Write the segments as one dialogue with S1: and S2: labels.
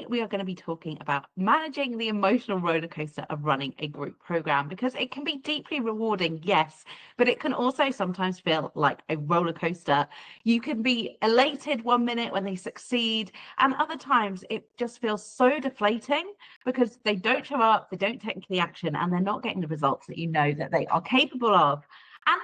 S1: we are going to be talking about managing the emotional roller coaster of running a group program, because it can be deeply rewarding, yes, but it can also sometimes feel like a roller coaster. You can be elated one minute when they succeed, and other times it just feels so deflating because they don't show up, they don't take the action, and they're not getting the results that you know that they are capable of. And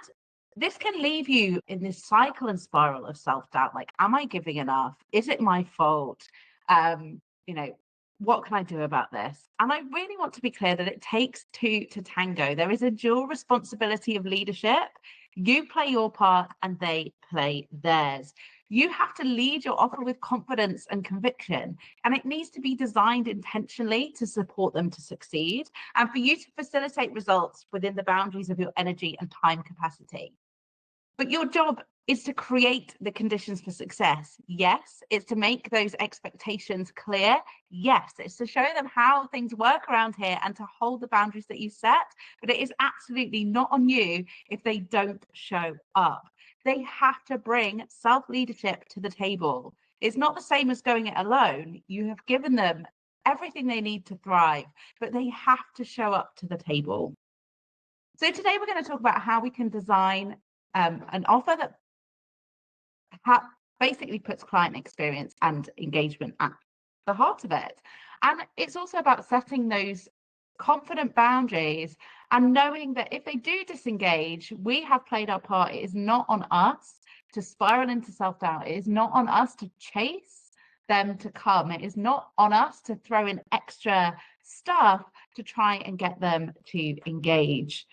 S1: this can leave you in this cycle and spiral of self-doubt, like, am I giving enough? Is it my fault? You know, what can I do about this? And I really want to be clear that it takes two to tango. There is a dual responsibility of leadership. You play your part and they play theirs. You have to lead your offer with confidence and conviction, and it needs to be designed intentionally to support them to succeed and for you to facilitate results within the boundaries of your energy and time capacity. But your job is to create the conditions for success. Yes. It's to make those expectations clear. Yes. It's to show them how things work around here and to hold the boundaries that you set. But it is absolutely not on you if they don't show up. They have to bring self-leadership to the table. It's not the same as going it alone. You have given them everything they need to thrive, but they have to show up to the table. So today we're going to talk about how we can design an offer that basically puts client experience and engagement at the heart of it. And it's also about setting those confident boundaries and knowing that if they do disengage, we have played our part. It is not on us to spiral into self-doubt. It is not on us to chase them to come. It is not on us to throw in extra stuff to try and get them to engage.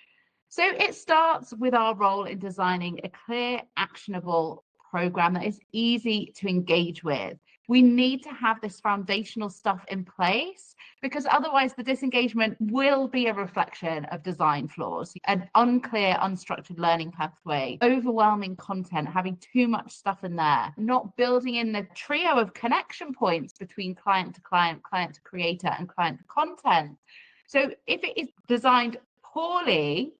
S1: So it starts with our role in designing a clear, actionable program that is easy to engage with. We need to have this foundational stuff in place because otherwise the disengagement will be a reflection of design flaws, an unclear, unstructured learning pathway, overwhelming content, having too much stuff in there, not building in the trio of connection points between client to client, client to creator, and client to content. So if it is designed poorly,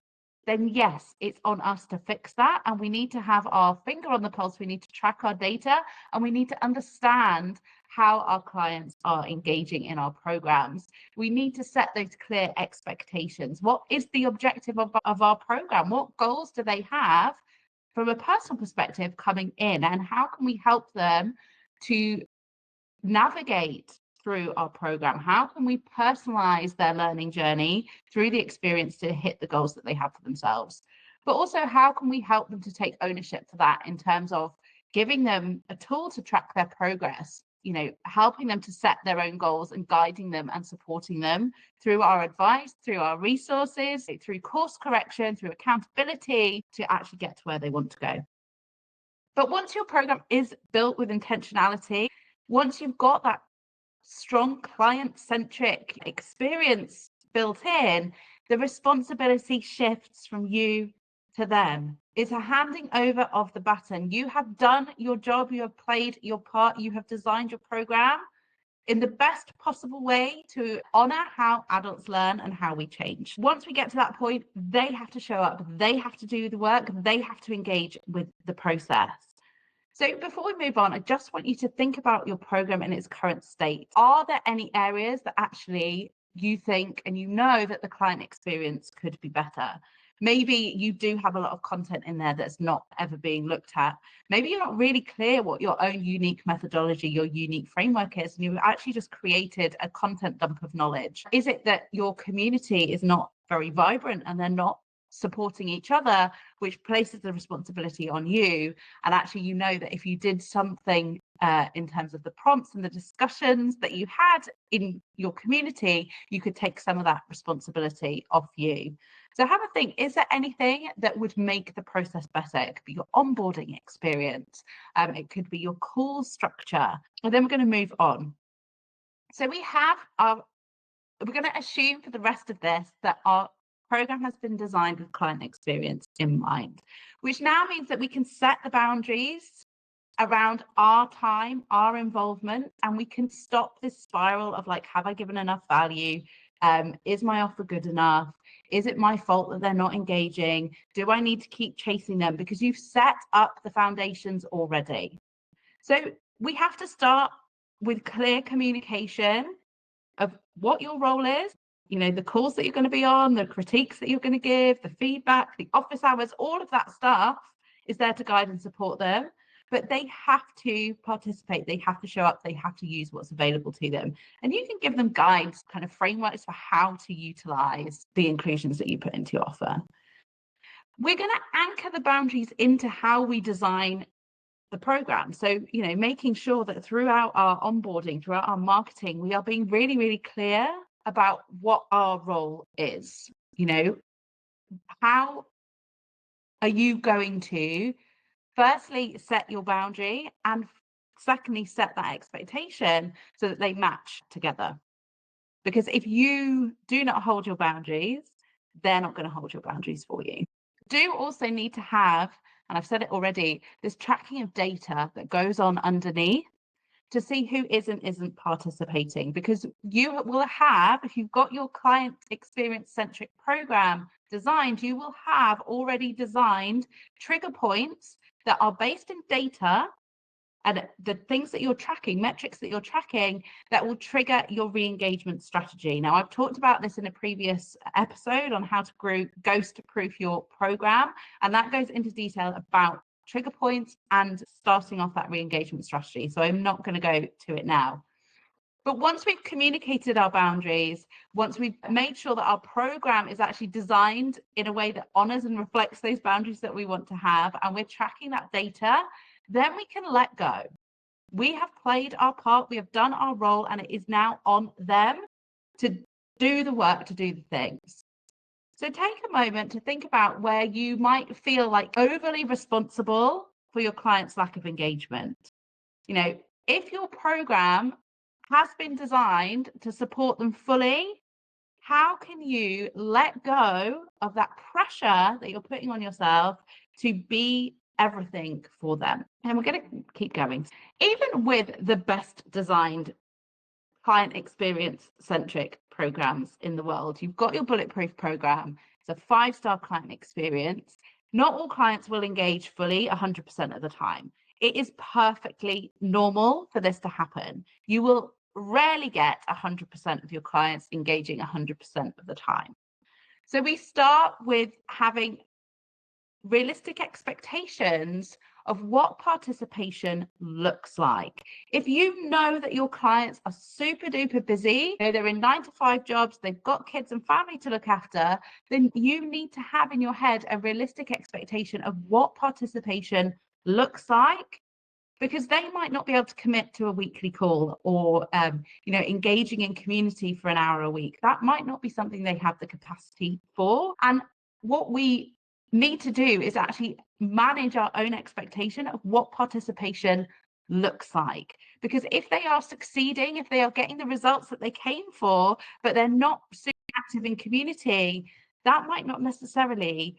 S1: then yes, it's on us to fix that. And we need to have our finger on the pulse. We need to track our data and we need to understand how our clients are engaging in our programs. We need to set those clear expectations. What is the objective of our program? What goals do they have from a personal perspective coming in? And how can we help them to navigate through our program? How can we personalize their learning journey through the experience to hit the goals that they have for themselves? But also, how can we help them to take ownership for that in terms of giving them a tool to track their progress, helping them to set their own goals and guiding them and supporting them through our advice, through our resources, through course correction, through accountability to actually get to where they want to go. But once your program is built with intentionality, once you've got that strong client-centric experience built in, the responsibility shifts from you to them. It's a handing over of the baton. You have done your job, you have played your part, you have designed your program in the best possible way to honor how adults learn and how we change. Once we get to that point, they have to show up, they have to do the work, they have to engage with the process. So before we move on, I just want you to think about your program in its current state. Are there any areas that actually you think and you know that the client experience could be better? Maybe you do have a lot of content in there that's not ever being looked at. Maybe you're not really clear what your own unique methodology, your unique framework is, and you've actually just created a content dump of knowledge. Is it that your community is not very vibrant and they're not supporting each other, which places the responsibility on you? And actually, you know that if you did something in terms of the prompts and the discussions that you had in your community, you could take some of that responsibility off you. So have a think, is there anything that would make the process better? It could be your onboarding experience. It could be your call structure. And then we're going to move on. So we're going to assume for the rest of this that our program has been designed with client experience in mind, which now means that we can set the boundaries around our time, our involvement, and we can stop this spiral of like, have I given enough value? Is my offer good enough? Is it my fault that they're not engaging? Do I need to keep chasing them? Because you've set up the foundations already. So we have to start with clear communication of what your role is, the calls that you're going to be on, the critiques that you're going to give, the feedback, the office hours, all of that stuff is there to guide and support them. But they have to participate, they have to show up, they have to use what's available to them. And you can give them guides, kind of frameworks for how to utilize the inclusions that you put into your offer. We're going to anchor the boundaries into how we design the program. So, making sure that throughout our onboarding, throughout our marketing, we are being really, really clear about what our role is. How are you going to firstly set your boundary, and secondly set that expectation so that they match together? Because if you do not hold your boundaries, they're not going to hold your boundaries for you. Do also need to have, and I've said it already, this tracking of data that goes on underneath to see who isn't participating, because you will have, if you've got your client experience centric program designed, you will have already designed trigger points that are based in data and the things that you're tracking, metrics that you're tracking, that will trigger your re-engagement strategy. Now, I've talked about this in a previous episode on how to ghost-proof your program, and that goes into detail about trigger points and starting off that re-engagement strategy. So I'm not going to go to it now. But once we've communicated our boundaries, once we've made sure that our program is actually designed in a way that honors and reflects those boundaries that we want to have, and we're tracking that data, then we can let go. We have played our part, we have done our role, and it is now on them to do the work, to do the things. So take a moment to think about where you might feel like overly responsible for your client's lack of engagement. If your program has been designed to support them fully, how can you let go of that pressure that you're putting on yourself to be everything for them? And we're going to keep going. Even with the best designed client experience centric programs in the world, you've got your bulletproof program. It's a 5-star client experience. Not all clients will engage fully 100% of the time. It is perfectly normal for this to happen. You will rarely get 100% of your clients engaging 100% of the time. So we start with having realistic expectations of what participation looks like. If you know that your clients are super duper busy, they're in 9-to-5 jobs, they've got kids and family to look after, then you need to have in your head a realistic expectation of what participation looks like, because they might not be able to commit to a weekly call or engaging in community for an hour a week. That might not be something they have the capacity for. And what we need to do is actually manage our own expectation of what participation looks like. Because if they are succeeding, if they are getting the results that they came for, but they're not super active in community, that might not necessarily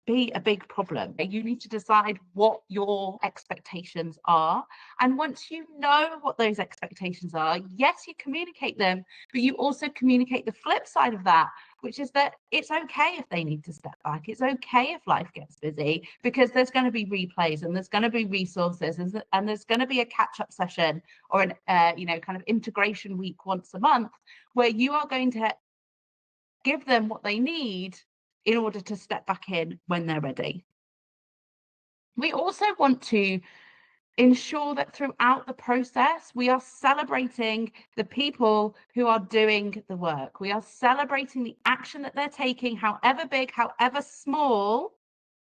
S1: be a big problem. You need to decide what your expectations are. And once you know what those expectations are, yes, you communicate them, but you also communicate the flip side of that, which is that it's okay if they need to step back. It's okay if life gets busy, because there's going to be replays and there's going to be resources and there's going to be a catch-up session or an kind of integration week once a month where you are going to give them what they need in order to step back in when they're ready. We also want to ensure that throughout the process, we are celebrating the people who are doing the work. We are celebrating the action that they're taking, however big, however small.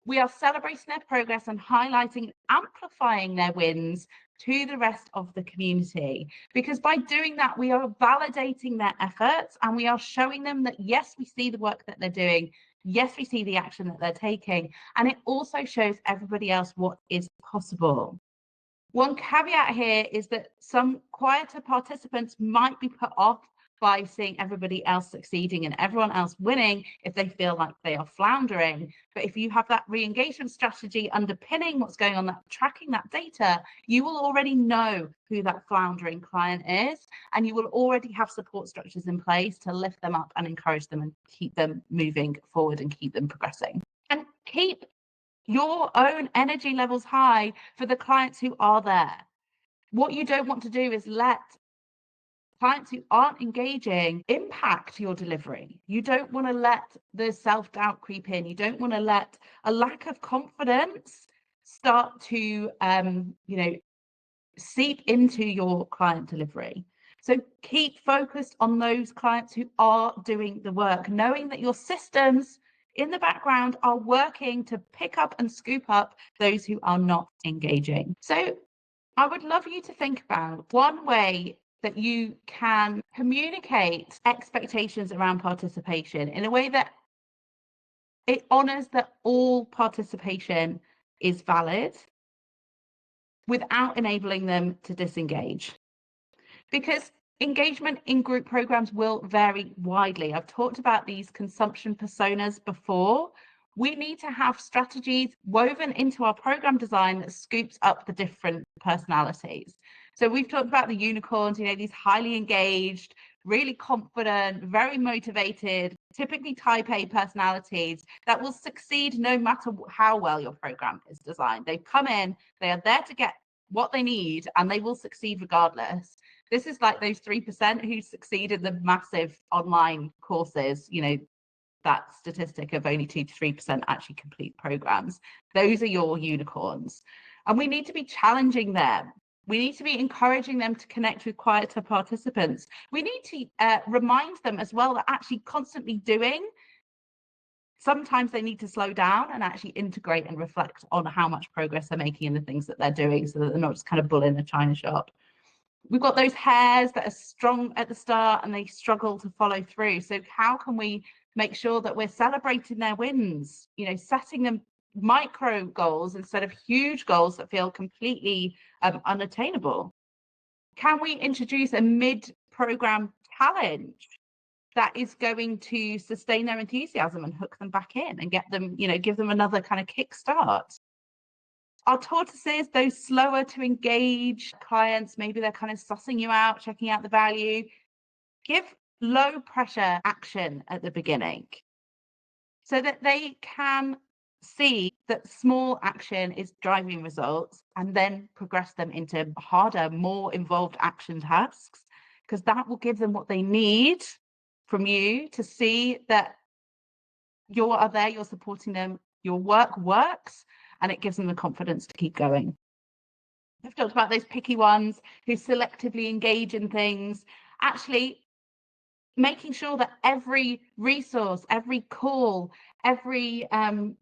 S1: We are celebrating their progress and highlighting and amplifying their wins to the rest of the community. Because by doing that, we are validating their efforts and we are showing them that, yes, we see the work that they're doing. Yes, we see the action that they're taking. And it also shows everybody else what is possible. One caveat here is that some quieter participants might be put off by seeing everybody else succeeding and everyone else winning if they feel like they are floundering. But if you have that re-engagement strategy underpinning what's going on, that tracking that data, you will already know who that floundering client is, and you will already have support structures in place to lift them up and encourage them and keep them moving forward and keep them progressing. And keep your own energy levels high for the clients who are there. What you don't want to do is let clients who aren't engaging impact your delivery. You don't want to let the self-doubt creep in. You don't want to let a lack of confidence start to seep into your client delivery. So keep focused on those clients who are doing the work, knowing that your systems in the background are working to pick up and scoop up those who are not engaging. So I would love you to think about one way that you can communicate expectations around participation in a way that it honors that all participation is valid without enabling them to disengage. Because engagement in group programs will vary widely. I've talked about these consumption personas before. We need to have strategies woven into our program design that scoops up the different personalities. So we've talked about the unicorns, these highly engaged, really confident, very motivated, typically type A personalities that will succeed no matter how well your program is designed. They've come in, they are there to get what they need, and they will succeed regardless. This is like those 3% who succeed in the massive online courses, that statistic of only 2 to 3% actually complete programs. Those are your unicorns. And we need to be challenging them. We need to be encouraging them to connect with quieter participants. We need to remind them as well that actually constantly doing, sometimes they need to slow down and actually integrate and reflect on how much progress they're making in the things that they're doing so that they're not just kind of bull in the china shop. We've got those hares that are strong at the start and they struggle to follow through. So how can we make sure that we're celebrating their wins, setting them micro goals instead of huge goals that feel completely unattainable? Can we introduce a mid-program challenge that is going to sustain their enthusiasm and hook them back in and get them, give them another kind of kickstart? Our tortoises, those slower to engage clients, maybe they're kind of sussing you out, checking out the value. Give low pressure action at the beginning so that they can see that small action is driving results and then progress them into harder, more involved action tasks, because that will give them what they need from you to see that you are there, you're supporting them, your work works, and it gives them the confidence to keep going. I've talked about those picky ones who selectively engage in things, actually making sure that every resource, every call, every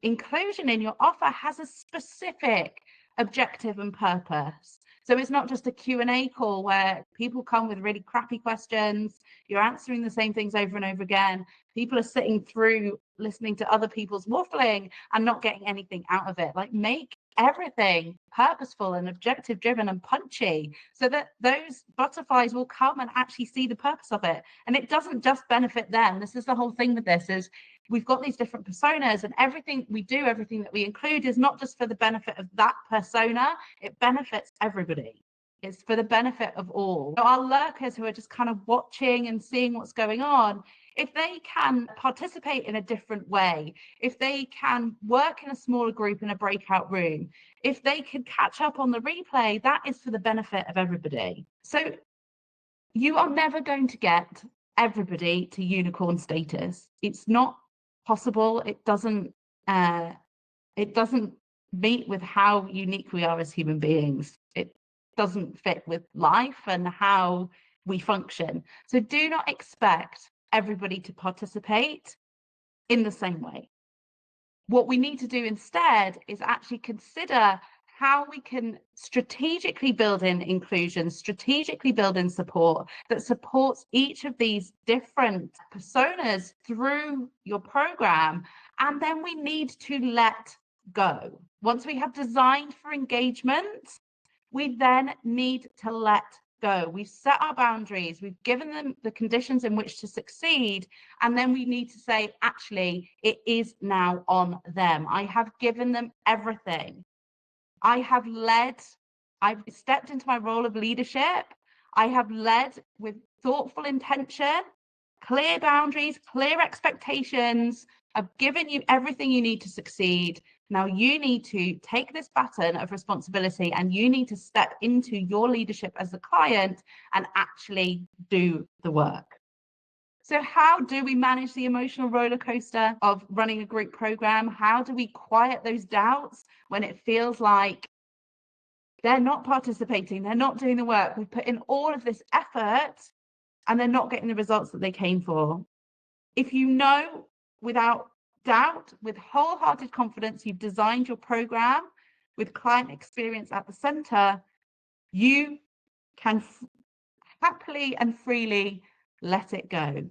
S1: inclusion in your offer has a specific objective and purpose. So it's not just a Q&A call where people come with really crappy questions, you're answering the same things over and over again. People are sitting through listening to other people's waffling and not getting anything out of it. Like, make everything purposeful and objective driven and punchy so that those butterflies will come and actually see the purpose of it. And it doesn't just benefit them. This is the whole thing with this, is we've got these different personas, and everything we do, everything that we include is not just for the benefit of that persona, it benefits everybody. It's for the benefit of all. So our lurkers who are just kind of watching and seeing what's going on, if they can participate in a different way, if they can work in a smaller group in a breakout room, if they can catch up on the replay, that is for the benefit of everybody. So you are never going to get everybody to unicorn status. It's not possible. It doesn't meet with how unique we are as human beings. It doesn't fit with life and how we function. So do not expect everybody to participate in the same way. What we need to do instead is actually consider how we can strategically build in inclusion, strategically build in support that supports each of these different personas through your program. And then we need to let go. Once we have designed for engagement, we then need to let go. We've set our boundaries, we've given them the conditions in which to succeed, and then we need to say, actually, it is now on them. I have given them everything. I've stepped into my role of leadership. I have led with thoughtful intention, clear boundaries, clear expectations. I've given you everything you need to succeed. Now you need to take this baton of responsibility and you need to step into your leadership as the client and actually do the work. So how do we manage the emotional roller coaster of running a group program? How do we quiet those doubts when it feels like they're not participating, they're not doing the work, we've put in all of this effort and they're not getting the results that they came for? If you know without doubt, with wholehearted confidence, you've designed your program with client experience at the center, you can happily and freely let it go.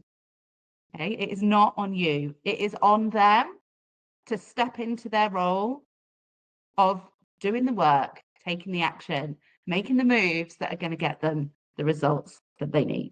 S1: Okay, it is not on you. It is on them to step into their role of doing the work, taking the action, making the moves that are going to get them the results that they need.